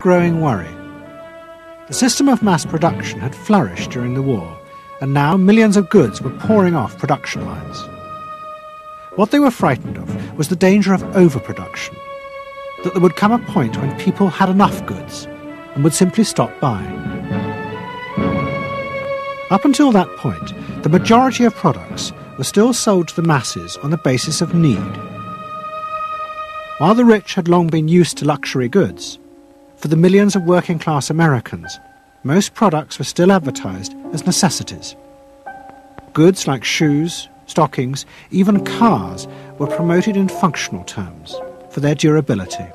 growing worry. The system of mass production had flourished during the war, and now millions of goods were pouring off production lines. What they were frightened of was the danger of overproduction, that there would come a point when people had enough goods and would simply stop buying. Up until that point, the majority of products were still sold to the masses on the basis of need. While the rich had long been used to luxury goods, for the millions of working-class Americans, most products were still advertised as necessities. Goods like shoes, stockings, even cars were promoted in functional terms for their durability.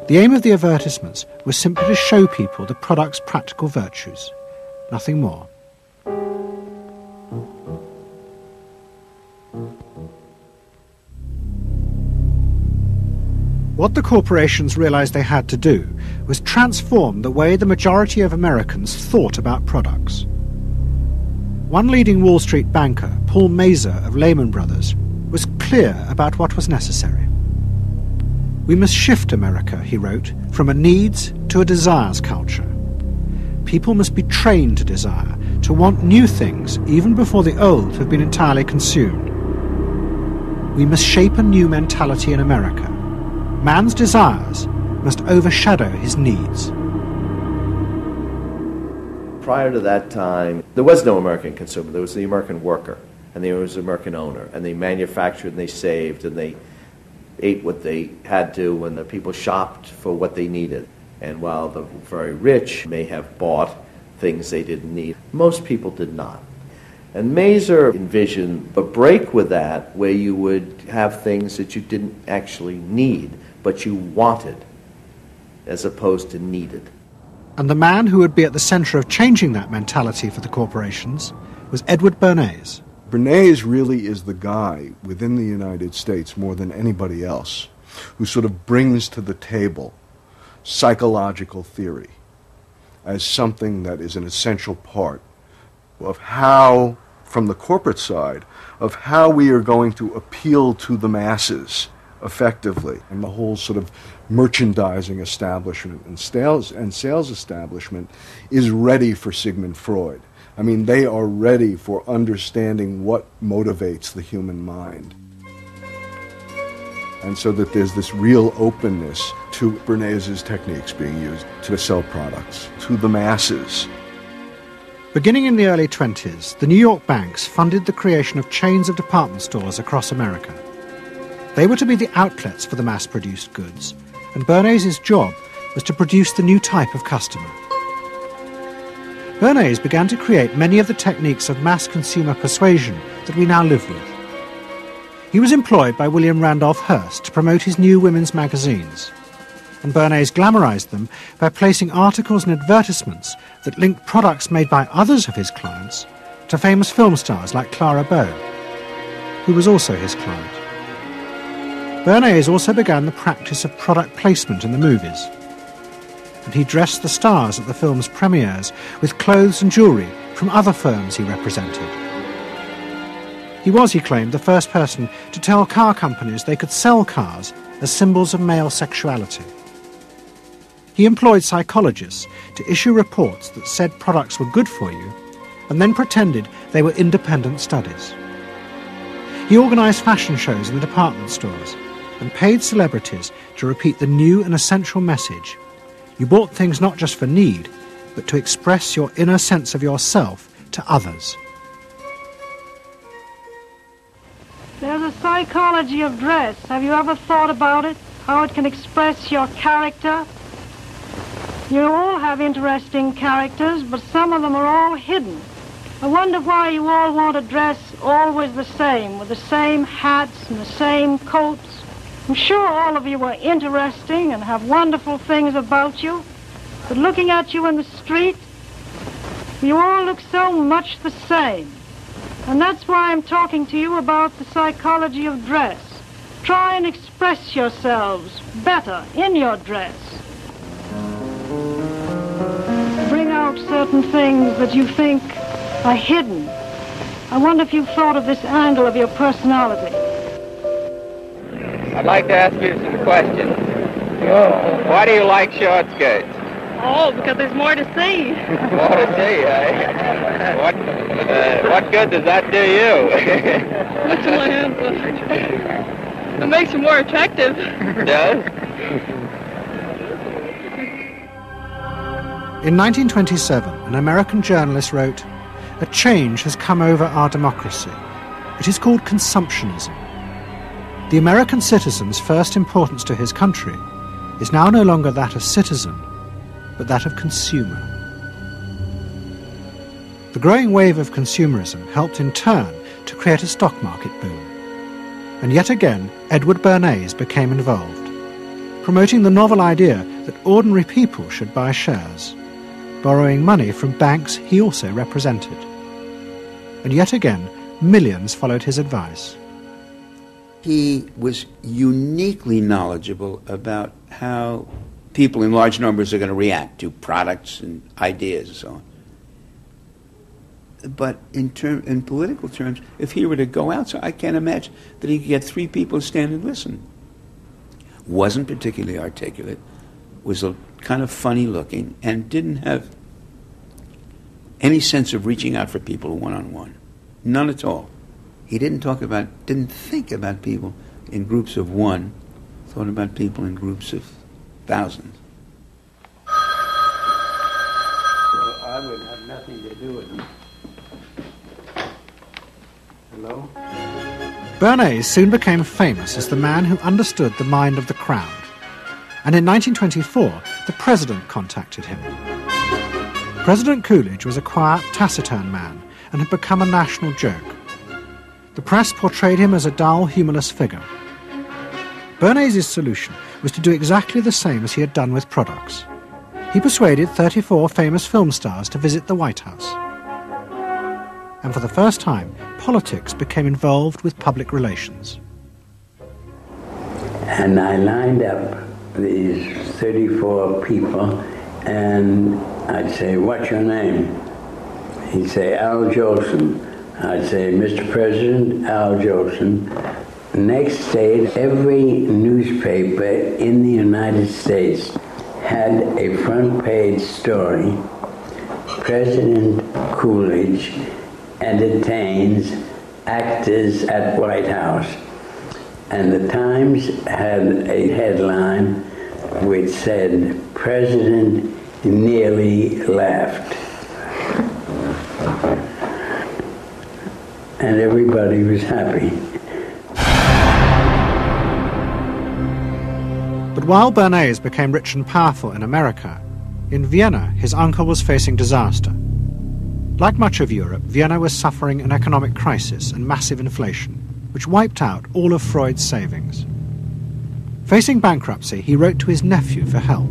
The aim of the advertisements was simply to show people the product's practical virtues, nothing more. What the corporations realized they had to do was transform the way the majority of Americans thought about products. One leading Wall Street banker, Paul Mazur of Lehman Brothers, was clear about what was necessary. "We must shift America," he wrote, "from a needs to a desires culture. People must be trained to desire, to want new things even before the old have been entirely consumed. We must shape a new mentality in America. Man's desires must overshadow his needs." Prior to that time, there was no American consumer. There was the American worker, and there was the American owner, and they manufactured and they saved and they ate what they had to, and the people shopped for what they needed. And while the very rich may have bought things they didn't need, most people did not. And Mazur envisioned a break with that where you would have things that you didn't actually need, but you wanted, as opposed to needed. And the man who would be at the center of changing that mentality for the corporations was Edward Bernays. Bernays really is the guy within the United States more than anybody else who sort of brings to the table psychological theory as something that is an essential part of how, from the corporate side, of how we are going to appeal to the masses effectively. And the whole sort of merchandising establishment and sales establishment is ready for Sigmund Freud. I mean, they are ready for understanding what motivates the human mind. And so that there's this real openness to Bernays' techniques being used to sell products to the masses. Beginning in the early 20s, the New York banks funded the creation of chains of department stores across America. They were to be the outlets for the mass-produced goods, and Bernays' job was to produce the new type of customer. Bernays began to create many of the techniques of mass consumer persuasion that we now live with. He was employed by William Randolph Hearst to promote his new women's magazines, and Bernays glamorized them by placing articles and advertisements that linked products made by others of his clients to famous film stars like Clara Bow, who was also his client. Bernays also began the practice of product placement in the movies, and he dressed the stars at the film's premieres with clothes and jewellery from other firms he represented. He was, he claimed, the first person to tell car companies they could sell cars as symbols of male sexuality. He employed psychologists to issue reports that said products were good for you and then pretended they were independent studies. He organised fashion shows in the department stores and paid celebrities to repeat the new and essential message: you bought things not just for need, but to express your inner sense of yourself to others. There's a psychology of dress. Have you ever thought about it? How it can express your character? You all have interesting characters, but some of them are all hidden. I wonder why you all want to dress always the same, with the same hats and the same coats. I'm sure all of you are interesting and have wonderful things about you, but looking at you in the street, you all look so much the same. And that's why I'm talking to you about the psychology of dress. Try and express yourselves better in your dress. Bring out certain things that you think are hidden. I wonder if you've thought of this angle of your personality. I'd like to ask you some questions. Why do you like short skirts? Oh, because there's more to see. More to see, eh? What good does that do you? What's my answer? It makes you more attractive. Does? In 1927, an American journalist wrote, "A change has come over our democracy. It is called consumptionism. The American citizen's first importance to his country is now no longer that of citizen, but that of consumer." The growing wave of consumerism helped in turn to create a stock market boom. And yet again, Edward Bernays became involved, promoting the novel idea that ordinary people should buy shares, borrowing money from banks he also represented. And yet again, millions followed his advice. He was uniquely knowledgeable about how people in large numbers are going to react to products and ideas and so on. But in political terms, if he were to go out, so I can't imagine that he could get 3 people to stand and listen. Wasn't particularly articulate, was a kind of funny looking, and didn't have any sense of reaching out for people one-on-one. None at all. He didn't think about people in groups of one, thought about people in groups of thousands. So I would have nothing to do with him. Hello? Bernays soon became famous as the man who understood the mind of the crowd. And in 1924, the president contacted him. President Coolidge was a quiet, taciturn man and had become a national joke. The press portrayed him as a dull, humourless figure. Bernays' solution was to do exactly the same as he had done with products. He persuaded 34 famous film stars to visit the White House. And for the first time, politics became involved with public relations. And I lined up these 34 people, and I'd say, "What's your name?" He'd say, "Al Jolson." I'd say, "Mr. President, Al Jolson." Next day, every newspaper in the United States had a front page story. President Coolidge entertains actors at White House. And the Times had a headline which said, "President nearly laughed." And everybody was happy. But while Bernays became rich and powerful in America, in Vienna his uncle was facing disaster. Like much of Europe, Vienna was suffering an economic crisis and massive inflation, which wiped out all of Freud's savings. Facing bankruptcy, he wrote to his nephew for help.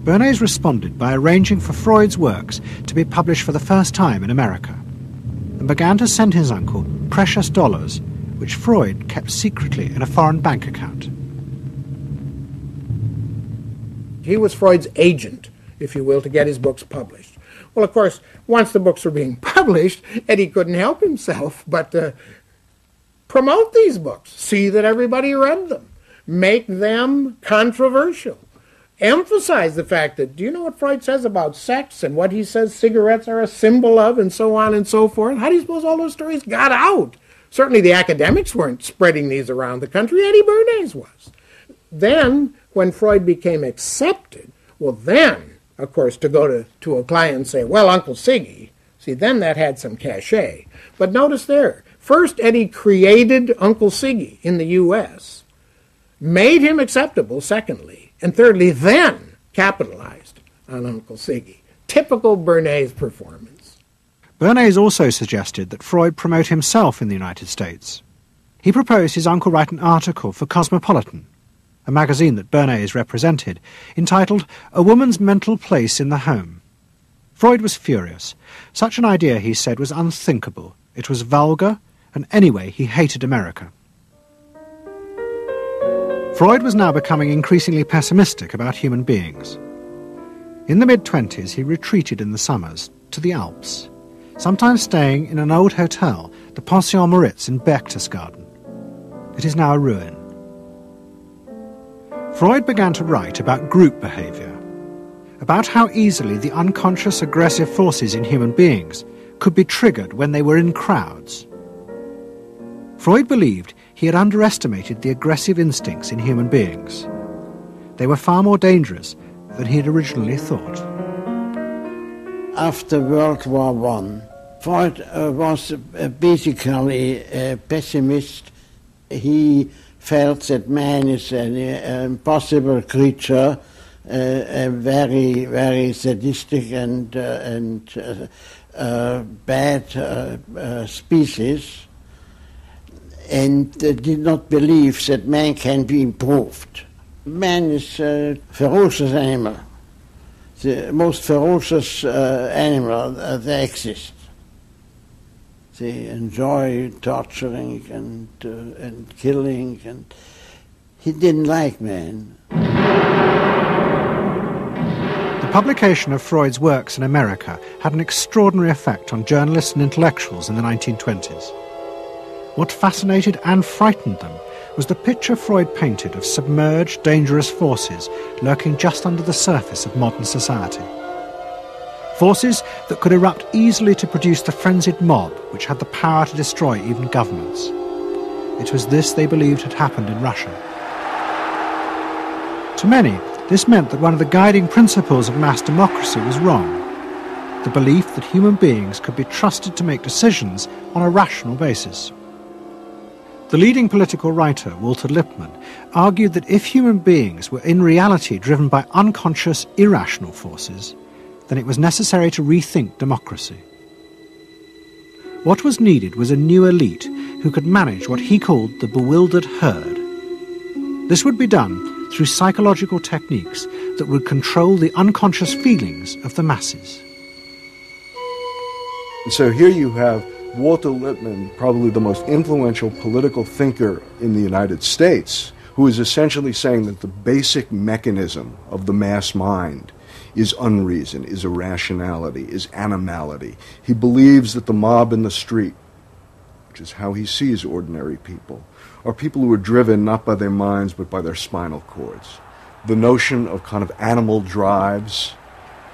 Bernays responded by arranging for Freud's works to be published for the first time in America, and began to send his uncle precious dollars, which Freud kept secretly in a foreign bank account. He was Freud's agent, if you will, to get his books published. Well, of course, once the books were being published, Eddie couldn't help himself but promote these books, see that everybody read them, make them controversial, emphasize the fact that, do you know what Freud says about sex and what he says cigarettes are a symbol of and so on and so forth? How do you suppose all those stories got out? Certainly the academics weren't spreading these around the country. Eddie Bernays was. Then, when Freud became accepted, well then, of course, to go to a client and say, "Well, Uncle Siggy," see, then that had some cachet. But notice there, first Eddie created Uncle Siggy in the U.S., made him acceptable, secondly, and thirdly, then capitalized on Uncle Siggy. Typical Bernays performance. Bernays also suggested that Freud promote himself in the United States. He proposed his uncle write an article for Cosmopolitan, a magazine that Bernays represented, entitled "A Woman's Mental Place in the Home." Freud was furious. Such an idea, he said, was unthinkable. It was vulgar, and anyway, he hated America. Freud was now becoming increasingly pessimistic about human beings. In the mid-20s, he retreated in the summers to the Alps, sometimes staying in an old hotel, the Pension Moritz in Berchtesgaden. It is now a ruin. Freud began to write about group behaviour, about how easily the unconscious aggressive forces in human beings could be triggered when they were in crowds. Freud believed he had underestimated the aggressive instincts in human beings. They were far more dangerous than he had originally thought. After World War I, Freud was basically a pessimist. He felt that man is an impossible creature, a very, very sadistic and bad species, and did not believe that man can be improved. Man is a ferocious animal, the most ferocious animal that exists. They enjoy torturing and killing, and he didn't like man. The publication of Freud's works in America had an extraordinary effect on journalists and intellectuals in the 1920s. What fascinated and frightened them was the picture Freud painted of submerged, dangerous forces lurking just under the surface of modern society. Forces that could erupt easily to produce the frenzied mob which had the power to destroy even governments. It was this they believed had happened in Russia. To many, this meant that one of the guiding principles of mass democracy was wrong, the belief that human beings could be trusted to make decisions on a rational basis. The leading political writer, Walter Lippmann, argued that if human beings were in reality driven by unconscious, irrational forces, then it was necessary to rethink democracy. What was needed was a new elite who could manage what he called the bewildered herd. This would be done through psychological techniques that would control the unconscious feelings of the masses. So here you have Walter Lippmann, probably the most influential political thinker in the United States, who is essentially saying that the basic mechanism of the mass mind is unreason, is irrationality, is animality. He believes that the mob in the street, which is how he sees ordinary people, are people who are driven not by their minds but by their spinal cords. The notion of kind of animal drives,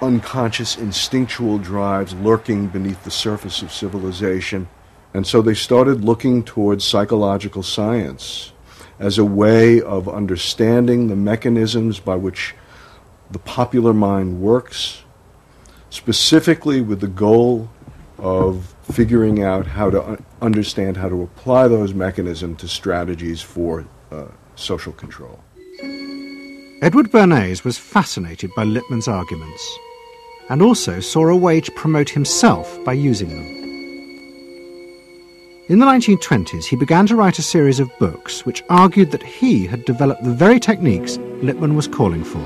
unconscious instinctual drives lurking beneath the surface of civilization. And so they started looking towards psychological science as a way of understanding the mechanisms by which the popular mind works, specifically with the goal of figuring out how to understand how to apply those mechanisms to strategies for social control. Edward Bernays was fascinated by Lippmann's arguments and also saw a way to promote himself by using them. In the 1920s, he began to write a series of books which argued that he had developed the very techniques Lippmann was calling for.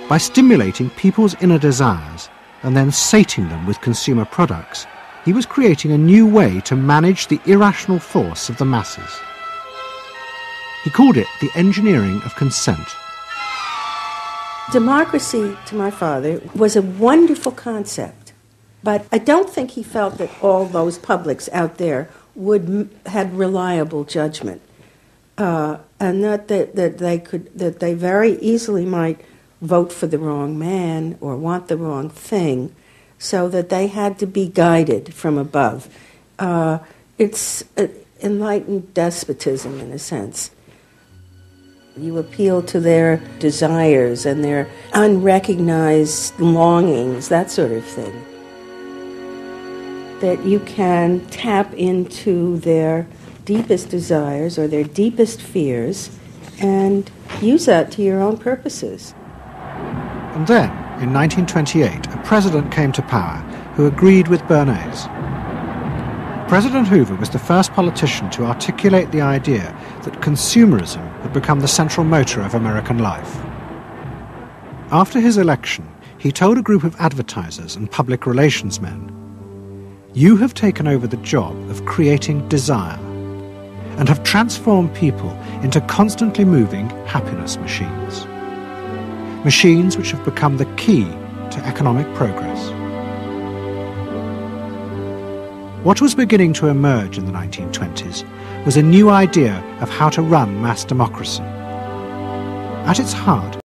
By stimulating people's inner desires and then sating them with consumer products, he was creating a new way to manage the irrational force of the masses. He called it the engineering of consent. Democracy, to my father, was a wonderful concept, but I don't think he felt that all those publics out there had reliable judgment, and not that they very easily might vote for the wrong man or want the wrong thing, so that they had to be guided from above. It's enlightened despotism in a sense. You appeal to their desires and their unrecognized longings, that sort of thing. That you can tap into their deepest desires or their deepest fears and use that to your own purposes. And then, in 1928, a president came to power who agreed with Bernays. President Hoover was the first politician to articulate the idea that consumerism had become the central motor of American life. After his election, he told a group of advertisers and public relations men, "You have taken over the job of creating desire and have transformed people into constantly moving happiness machines. Machines which have become the key to economic progress." What was beginning to emerge in the 1920s was a new idea of how to run mass democracy. At its heart,